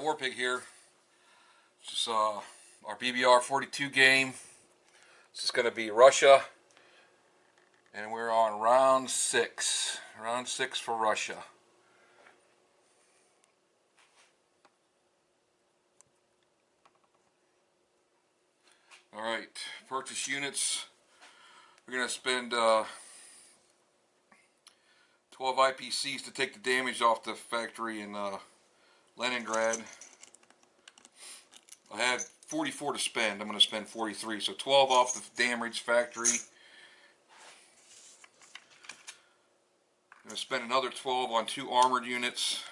Alright, War Pig here. This is our BBR 42 game. This is going to be Russia. And we're on round 6. Round 6 for Russia. Alright, purchase units. We're going to spend 12 IPCs to take the damage off the factory in Leningrad. I had 44 to spend. I'm going to spend 43. So 12 off the damaged factory. I'm going to spend another 12 on 2 armored units.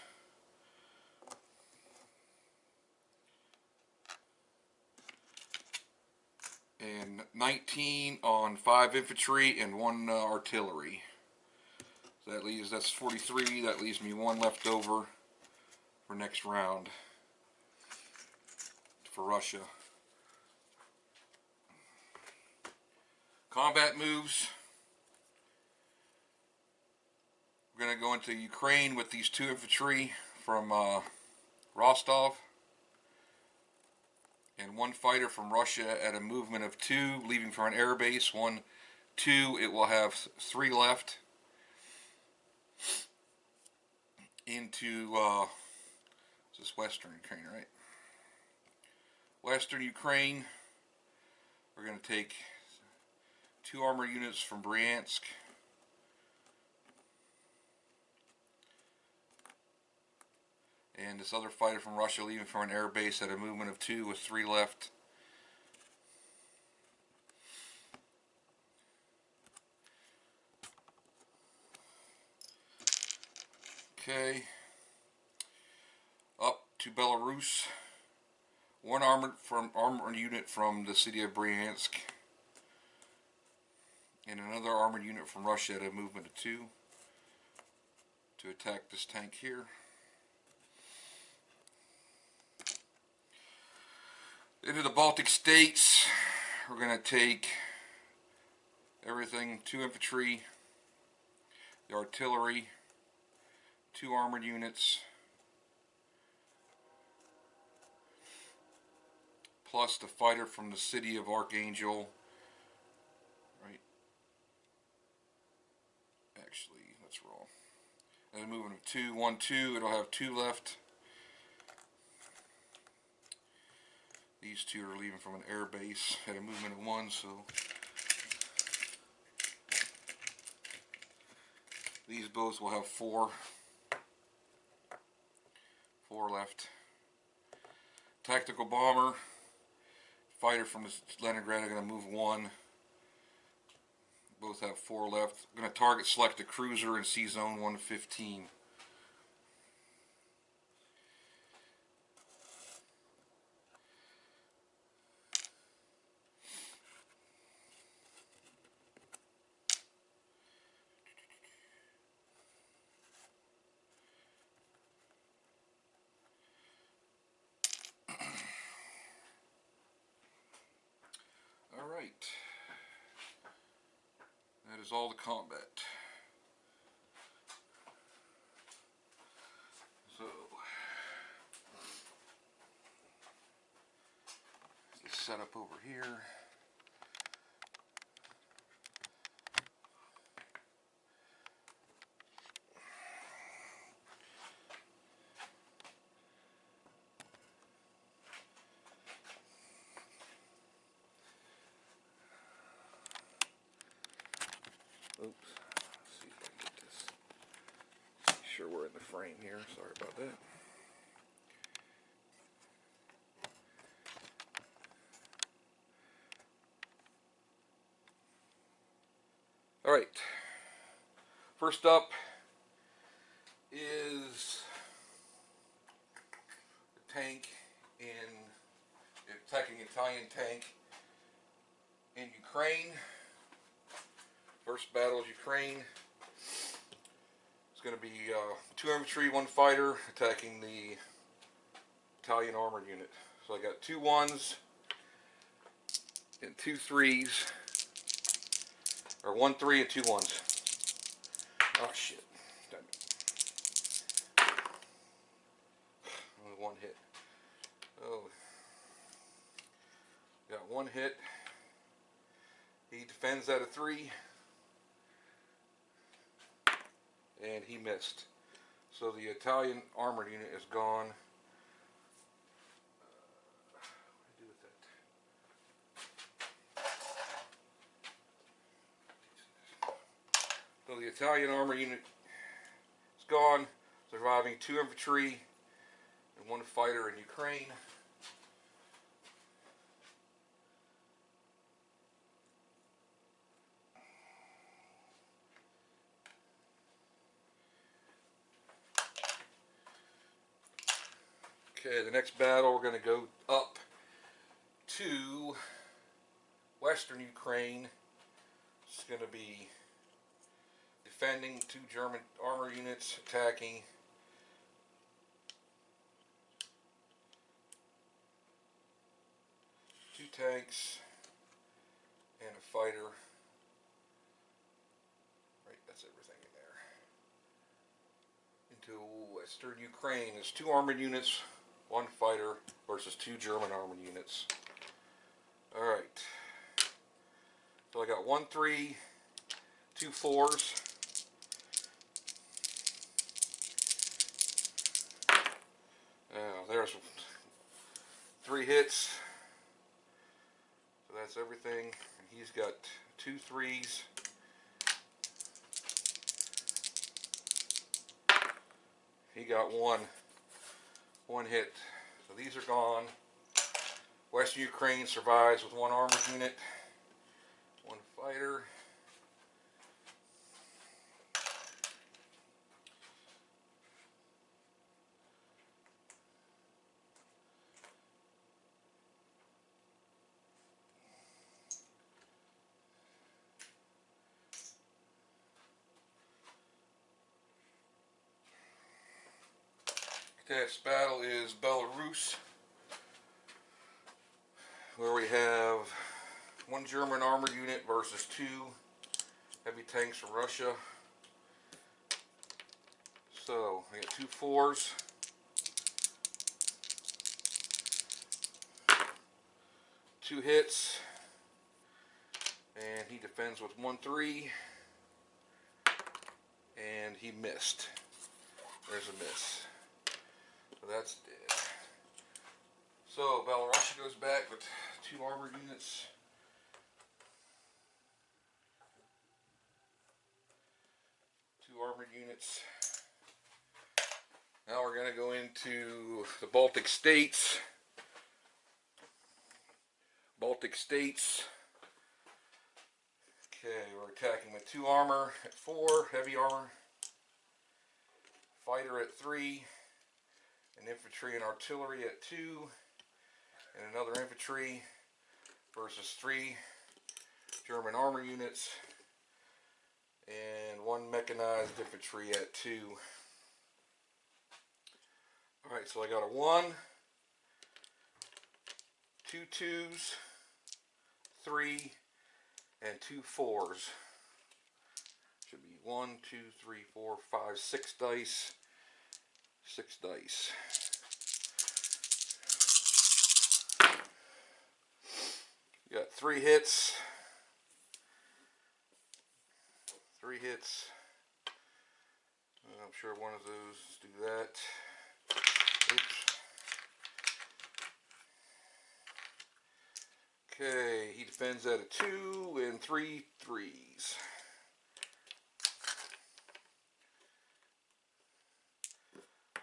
And 19 on 5 infantry and 1 artillery. So that's 43. That leaves me 1 left over for next round for Russia. Combat moves. We're going to go into Ukraine with these 2 infantry from Rostov. And 1 fighter from Russia at a movement of 2, leaving for an air base. 1, 2, it will have 3 left. Into, this is Western Ukraine, right? Western Ukraine, we're going to take 2 armor units from Bryansk. And this other fighter from Russia leaving from an air base at a movement of 2 with 3 left. Okay. Up to Belarus. 1 armored unit from the city of Bryansk. And another armored unit from Russia at a movement of 2 to attack this tank here. Into the Baltic States, we're going to take everything, 2 infantry, the artillery, 2 armored units, plus the fighter from the city of Archangel. Right? Actually, that's wrong. And a movement of 2, 1, 2, it'll have 2 left. These 2 are leaving from an air base at a movement of 1, so these both will have 4 left. Tactical bomber, fighter from Leningrad are going to move 1. Both have 4 left. I'm going to target select a cruiser in C zone 1 to 15. Alright, that is all the combat. So, get set up over here. Oops. Let's see if I can get this. Make sure we're in the frame here. Sorry about that. Alright. First up is the tank attacking Italian tank in Ukraine. First battle is Ukraine. It's going to be 2 infantry, 1 fighter attacking the Italian armored unit. So I got 2 1s and 2 3s, or 1 3 and 2 1s. Oh shit! Damn it. Only 1 hit. got one hit. He defends at a 3. And he missed. So the Italian armored unit is gone. What do I do with that? So the Italian armored unit is gone, surviving 2 infantry and 1 fighter in Ukraine. Okay, the next battle we're going to go up to western Ukraine. It's going to be defending 2 German armor units, attacking 2 tanks and a fighter. Right, that's everything in there. Into western Ukraine. There's 2 armored units, 1 fighter versus 2 German armored units. Alright. So I got 1 3, 2 4s. There's 3 hits. So that's everything. And he's got 2 3s. He got one hit. So these are gone. Western Ukraine survives with 1 armored unit, 1 fighter. Next battle is Belarus, where we have 1 German armored unit versus 2 heavy tanks from Russia. So I got 2 4s, 2 hits, and he defends with 1 3, and he missed. There's a miss. So that's dead. So Belarus goes back with 2 armored units. Now we're going to go into the Baltic States. Okay, we're attacking with 2 armor at 4, heavy armor, fighter at 3, an infantry and artillery at 2, and another infantry versus 3 German armor units and 1 mechanized infantry at 2. Alright, so I got a 1, 2 2s, 3, and 2 4s. Should be 1, 2, 3, 4, 5, 6 dice. 6 dice. You got 3 hits. 3 hits. I'm sure one of those do that. Oops. Okay, he defends at a 2 and 3 3s.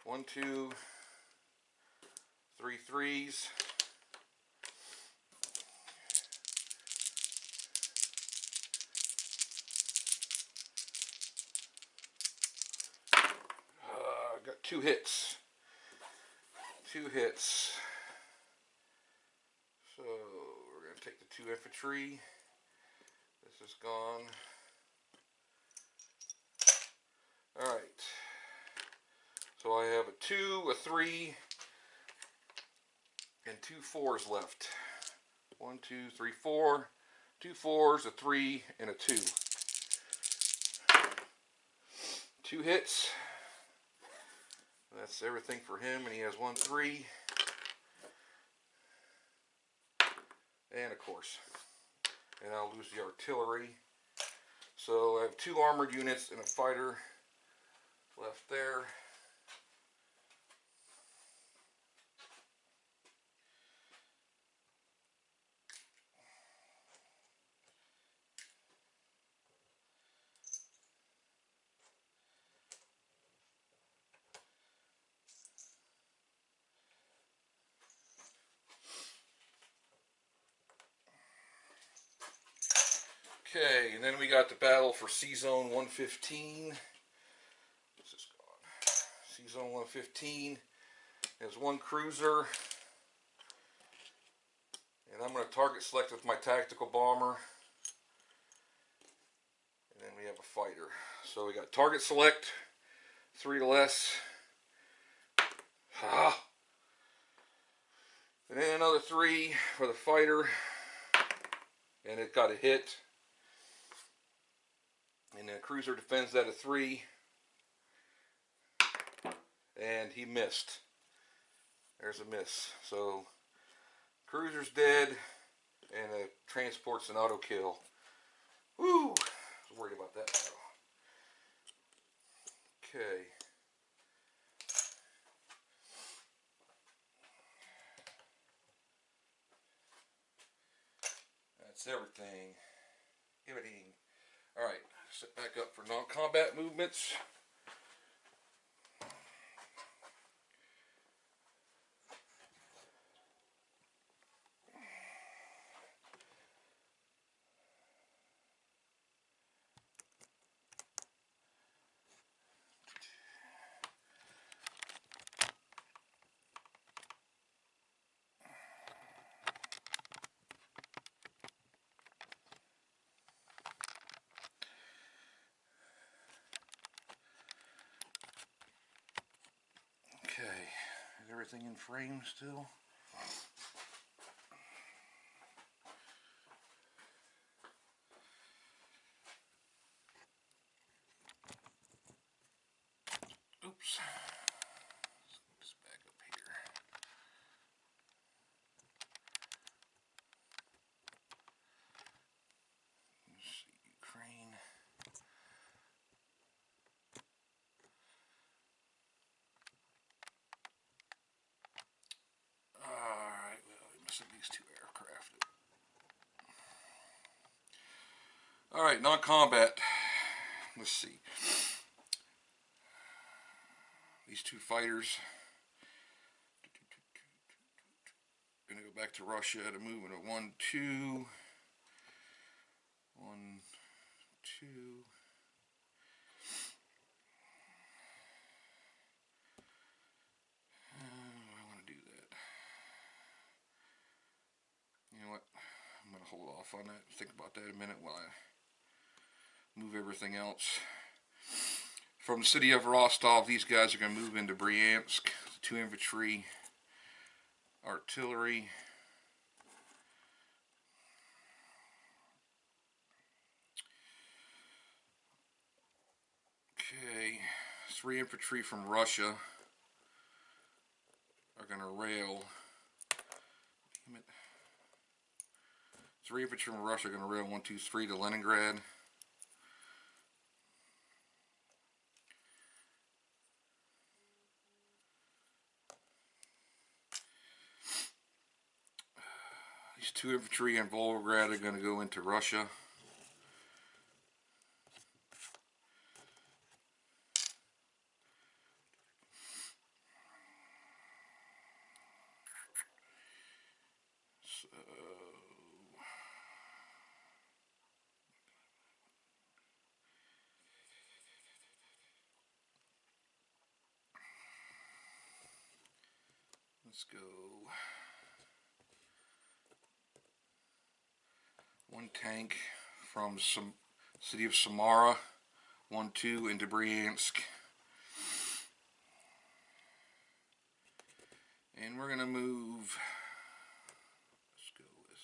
1 2 3 3s. Got 2 hits. 2 hits. So we're going to take the 2 infantry. This is gone. Alright. So I have a 2, a 3, and 2 4s left. 1, 2, 3, 4. 2 4s, a 3, and a 2. 2 hits. That's everything for him, and he has 1 3. and of course. And I'll lose the artillery. So I have 2 armored units and a fighter left there. Okay, and then we got the battle for C-Zone 115. This is gone. C-Zone 115. There's 1 cruiser. And I'm going to target select with my tactical bomber. And then we have a fighter. So we got target select, 3 to less. Ah. And then another 3 for the fighter. And it got a hit. And the cruiser defends that at 3. And he missed. There's a miss. So cruiser's dead. And the transport's an auto kill. Woo! I was worried about that battle. Okay. That's everything. Everything. Alright, set back up for non-combat movements. Okay, is everything in frame still? Oops. Let's get this back up here. Let's see, Ukraine. Alright, well, we're missing these 2 aircraft. Alright, non-combat. Let's see. These 2 fighters. Gonna go back to Russia at a movement of 1, 2. 1, 2. I want to do that. You know what? I'm going to hold off on that. Think about that a minute while I move everything else. From the city of Rostov, these guys are going to move into Bryansk. 2 infantry, artillery. Okay, 3 infantry from Russia are going to rail. Damn it. 3 infantry from Russia are going to rail 1, 2, 3 to Leningrad. These 2 infantry in Volgograd are going to go into Russia. So let's go. 1 tank from some city of Samara, 1, 2 into Bryansk. And we're gonna move. Let's go with.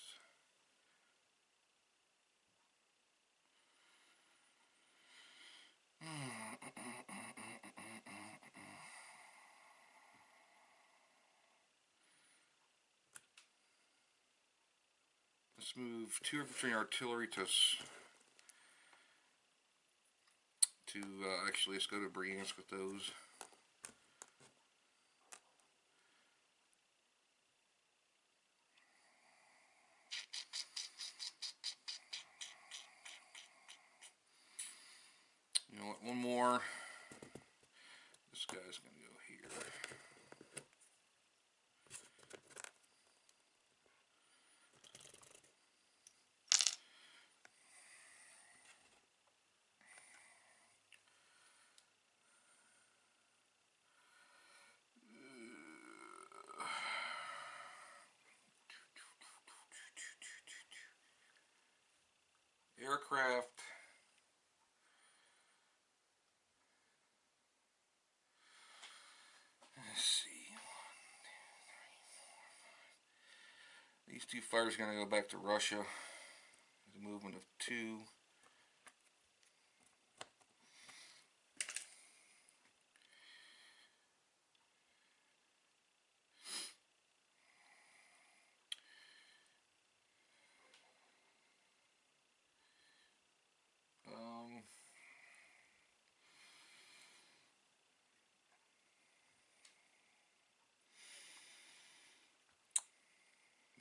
let's move 2 infantry and artillery to actually, let's go to Bryansk with those. You know what, one more. This guy's going to go here. Aircraft. Let's see. These 2 fighters are going to go back to Russia. There's a movement of 2.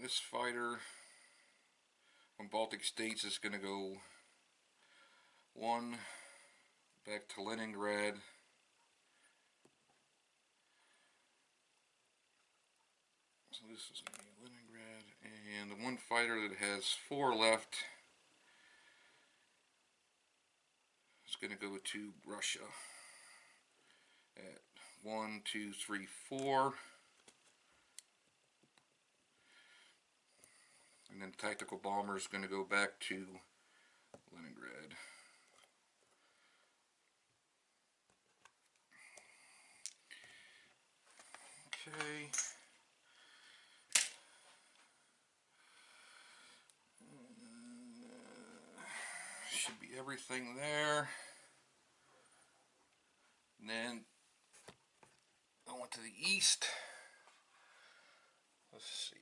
This fighter from Baltic States is going to go 1 back to Leningrad. So this is going to be Leningrad, and the 1 fighter that has 4 left is going to go to Russia at 1, 2, 3, 4. And then the tactical bomber is going to go back to Leningrad. Okay. Should be everything there. And then I went to the east. Let's see.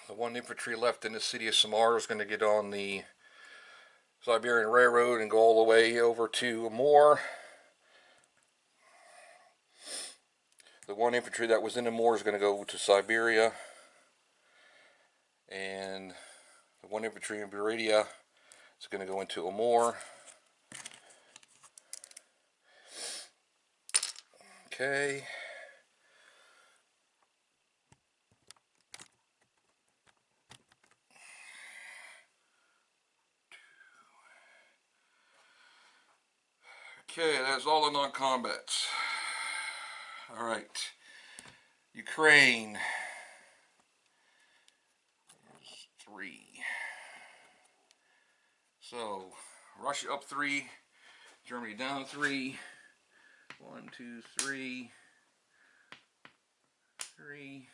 The 1 infantry left in the city of Samar is going to get on the Siberian Railroad and go all the way over to Amur. The 1 infantry that was in Amur is going to go to Siberia. And the 1 infantry in Burydia is going to go into Amur. Okay. Okay, that's all the non-combats. Alright. Ukraine. There's 3. So, Russia up 3. Germany down 3. 1, 2, 3. 3.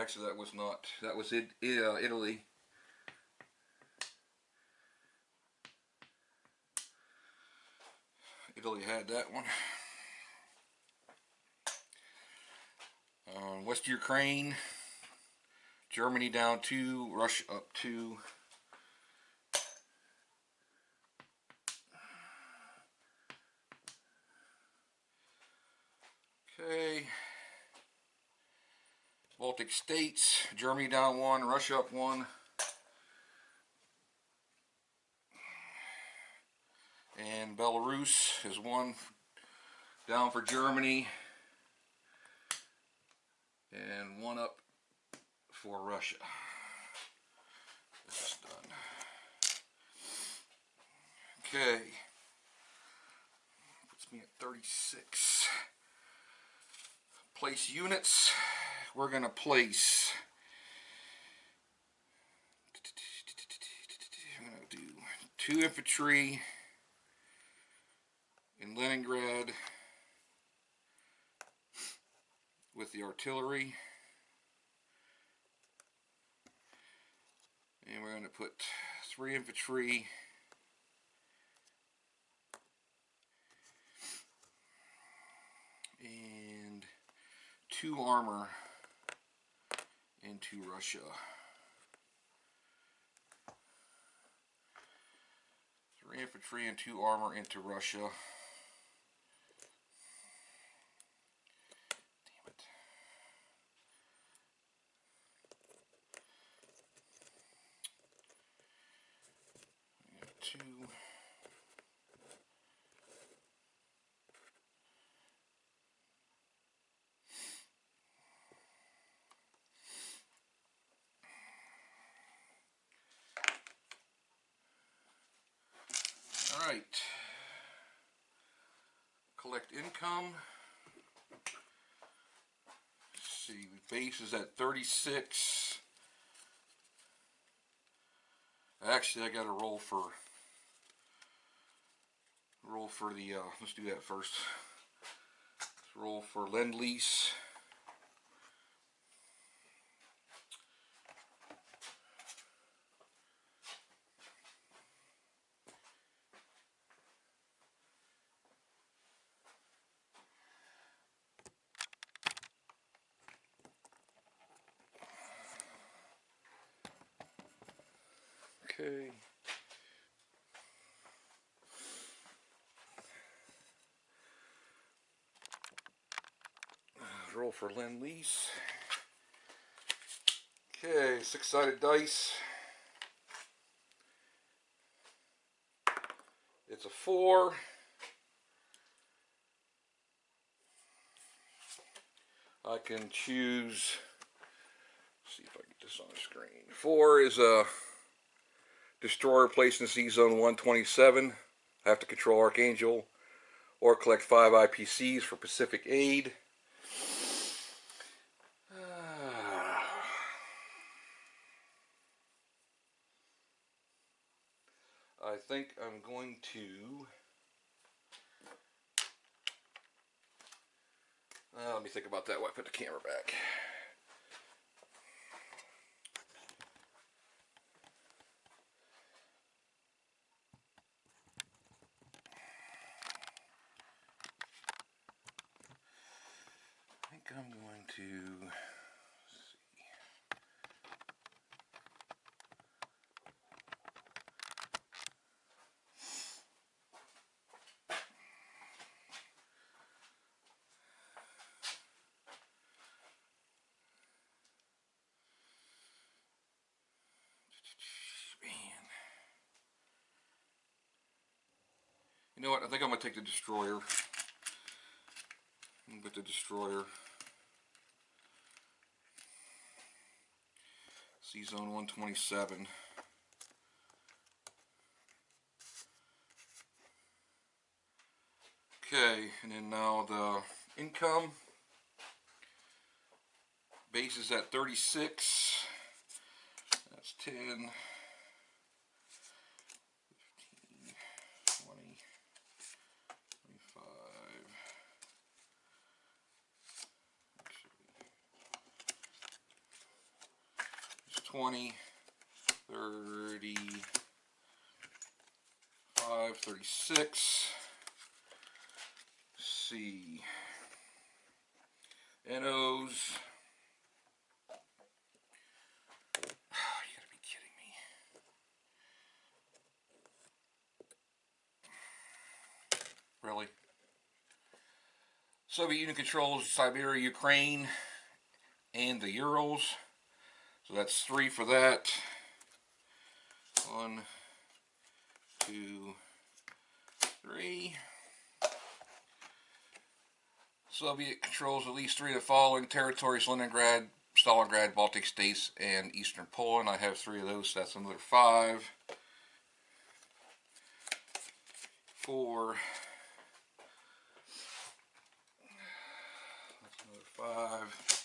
Actually, that was not. That was Italy. Italy had that one. West Ukraine. Germany down 2. Russia up 2. Okay. Baltic States. Germany down 1. Russia up 1. And Belarus is 1 down for Germany. And 1 up for Russia. This is done. Okay. Puts me at 36. Place units. We're going to place. I'm going to do 2 infantry in Leningrad with the artillery. And we're going to put 3 infantry 2 armor into Russia. 3 infantry and 2 armor into Russia. Damn it. We have 2. Alright. Collect income. Let's see, the base is at 36. Actually, I got to roll for the, let's do that first. Let's roll for Lend-Lease. Okay. Roll for Lend-Lease. Okay, 6-sided dice. It's a 4. I can choose, let's see if I get this on the screen. 4 is a destroyer placed in C-Zone 127. I have to control Archangel or collect 5 IPCs for Pacific aid. I think I'm going to let me think about that while I put the camera back. I think I'm going to you know what? I think I'm going to take the destroyer. With the destroyer. C-Zone 127. Okay, and then now the income. Base is at 36. That's 10. 15, 20, 25. 20, 35, 36. Let's see. NOs. You gotta be kidding me. Really? Soviet Union controls Siberia, Ukraine, and the Urals. So that's 3 for that. 1, 2, 3. Soviet controls at least 3 of the following territories: Leningrad, Stalingrad, Baltic States, and Eastern Poland. I have 3 of those, so that's another 5. 4. That's another 5.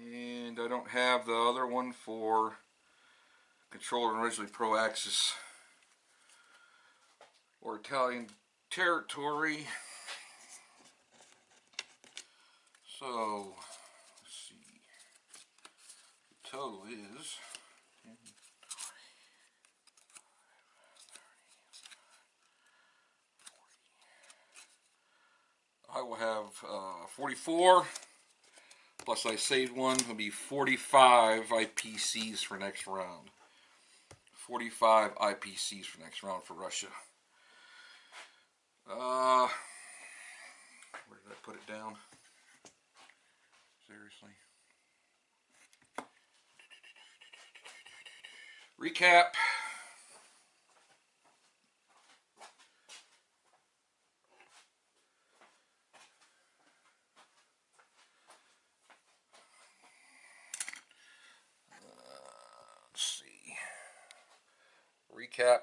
And I don't have the other one for controller and originally pro-Axis or Italian territory. So, let's see. The total is 10, will have 44. Plus I saved one. It'll be 45 IPCs for next round. 45 IPCs for next round for Russia. Where did I put it down? Seriously. Recap. Let's see. Recap.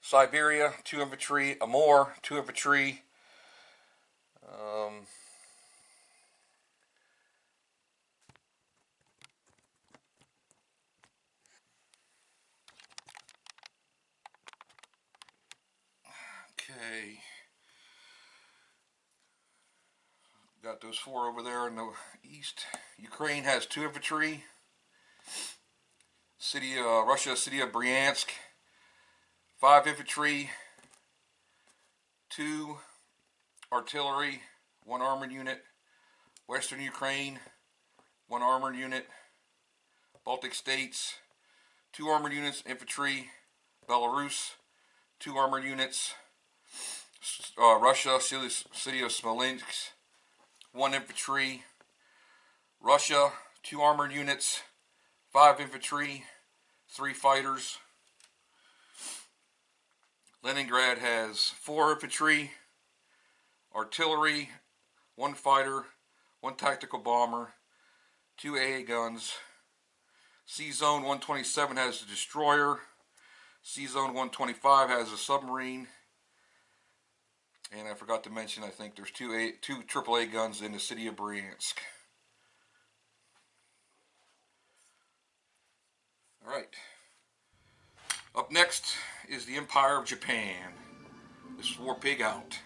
Siberia, 2 infantry. Amur, 2 infantry. Okay. Got those 4 over there in the east. Ukraine has 2 infantry. Russia, city of Bryansk, 5 infantry, 2 artillery, 1 armored unit. Western Ukraine, 1 armored unit. Baltic states, 2 armored units, infantry. Belarus, 2 armored units. Russia, city of Smolensk, 1 infantry. Russia, 2 armored units, 5 infantry, 3 fighters. Leningrad has 4 infantry, artillery, 1 fighter, 1 tactical bomber, 2 AA guns. C-Zone 127 has a destroyer. C-Zone 125 has a submarine. And I forgot to mention, I think there's 2 AAA guns in the city of Bryansk. Alright. Up next is the Empire of Japan. This is War Pig out.